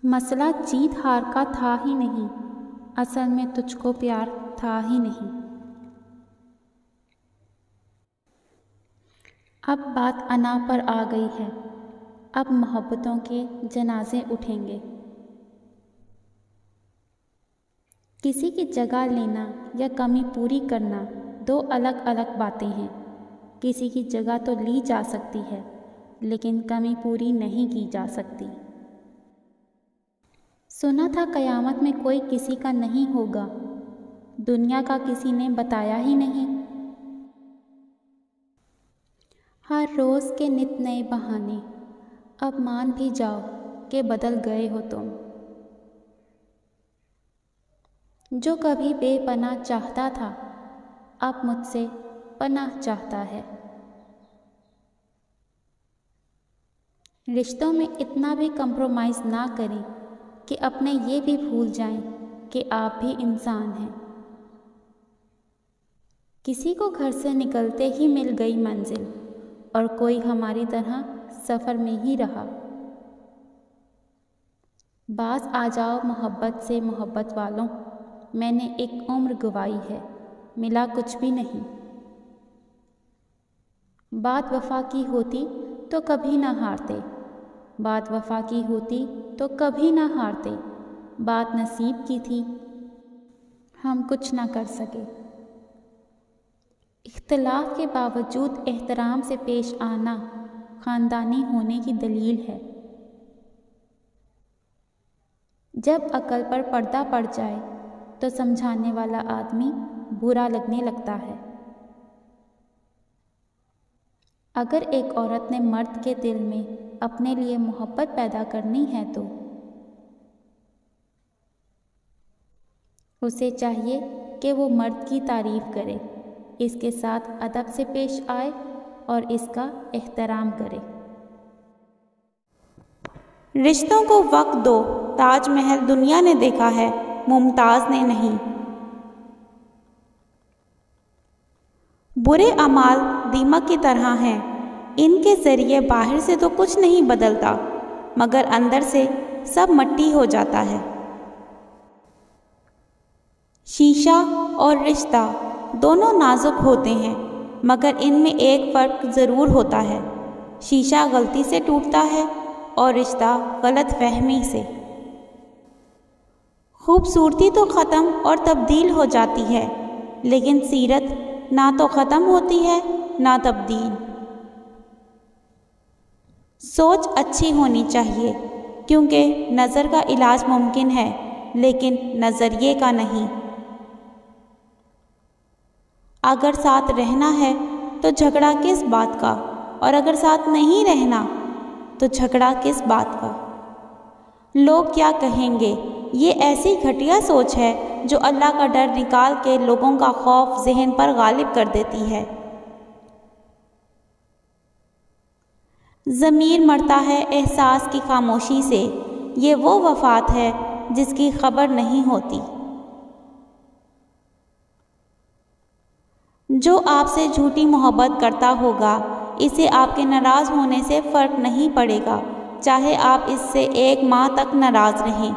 مسئلہ جیت ہار کا تھا ہی نہیں، اصل میں تجھ کو پیار تھا ہی نہیں۔ اب بات انا پر آ گئی ہے، اب محبتوں کے جنازے اٹھیں گے۔ کسی کی جگہ لینا یا کمی پوری کرنا دو الگ الگ باتیں ہیں۔ کسی کی جگہ تو لی جا سکتی ہے، لیکن کمی پوری نہیں کی جا سکتی۔ سنا تھا قیامت میں کوئی کسی کا نہیں ہوگا، دنیا کا کسی نے بتایا ہی نہیں۔ ہر روز کے نت نئے بہانے، اب مان بھی جاؤ کہ بدل گئے ہو تم۔ جو کبھی بے پناہ چاہتا تھا، اب مجھ سے پناہ چاہتا ہے۔ رشتوں میں اتنا بھی کمپرومائز نہ کریں کہ اپنے یہ بھی بھول جائیں کہ آپ بھی انسان ہیں۔ کسی کو گھر سے نکلتے ہی مل گئی منزل، اور کوئی ہماری طرح سفر میں ہی رہا۔ باز آ جاؤ محبت سے محبت والوں، میں نے ایک عمر گوائی ہے، ملا کچھ بھی نہیں۔ بات وفا کی ہوتی تو کبھی نہ ہارتے، بات وفا کی ہوتی تو کبھی نہ ہارتے، بات نصیب کی تھی، ہم کچھ نہ کر سکے۔ اختلاف کے باوجود احترام سے پیش آنا خاندانی ہونے کی دلیل ہے۔ جب عقل پر پردہ پڑ جائے تو سمجھانے والا آدمی برا لگنے لگتا ہے۔ اگر ایک عورت نے مرد کے دل میں اپنے لیے محبت پیدا کرنی ہے تو اسے چاہیے کہ وہ مرد کی تعریف کرے، اس کے ساتھ ادب سے پیش آئے اور اس کا احترام کرے۔ رشتوں کو وقت دو، تاج محل دنیا نے دیکھا ہے، ممتاز نے نہیں۔ برے اعمال دیمک کی طرح ہیں، ان کے ذریعے باہر سے تو کچھ نہیں بدلتا، مگر اندر سے سب مٹی ہو جاتا ہے۔ شیشہ اور رشتہ دونوں نازک ہوتے ہیں، مگر ان میں ایک فرق ضرور ہوتا ہے، شیشہ غلطی سے ٹوٹتا ہے اور رشتہ غلط فہمی سے۔ خوبصورتی تو ختم اور تبدیل ہو جاتی ہے، لیکن سیرت نہ تو ختم ہوتی ہے نہ تبدیل۔ سوچ اچھی ہونی چاہیے، کیونکہ نظر کا علاج ممکن ہے لیکن نظریے کا نہیں۔ اگر ساتھ رہنا ہے تو جھگڑا کس بات کا، اور اگر ساتھ نہیں رہنا تو جھگڑا کس بات کا۔ لوگ کیا کہیں گے، یہ ایسی گھٹیا سوچ ہے جو اللہ کا ڈر نکال کے لوگوں کا خوف ذہن پر غالب کر دیتی ہے۔ ضمیر مرتا ہے احساس کی خاموشی سے، یہ وہ وفات ہے جس کی خبر نہیں ہوتی۔ جو آپ سے جھوٹی محبت کرتا ہوگا، اسے آپ کے ناراض ہونے سے فرق نہیں پڑے گا، چاہے آپ اس سے 1 ماہ تک ناراض رہیں۔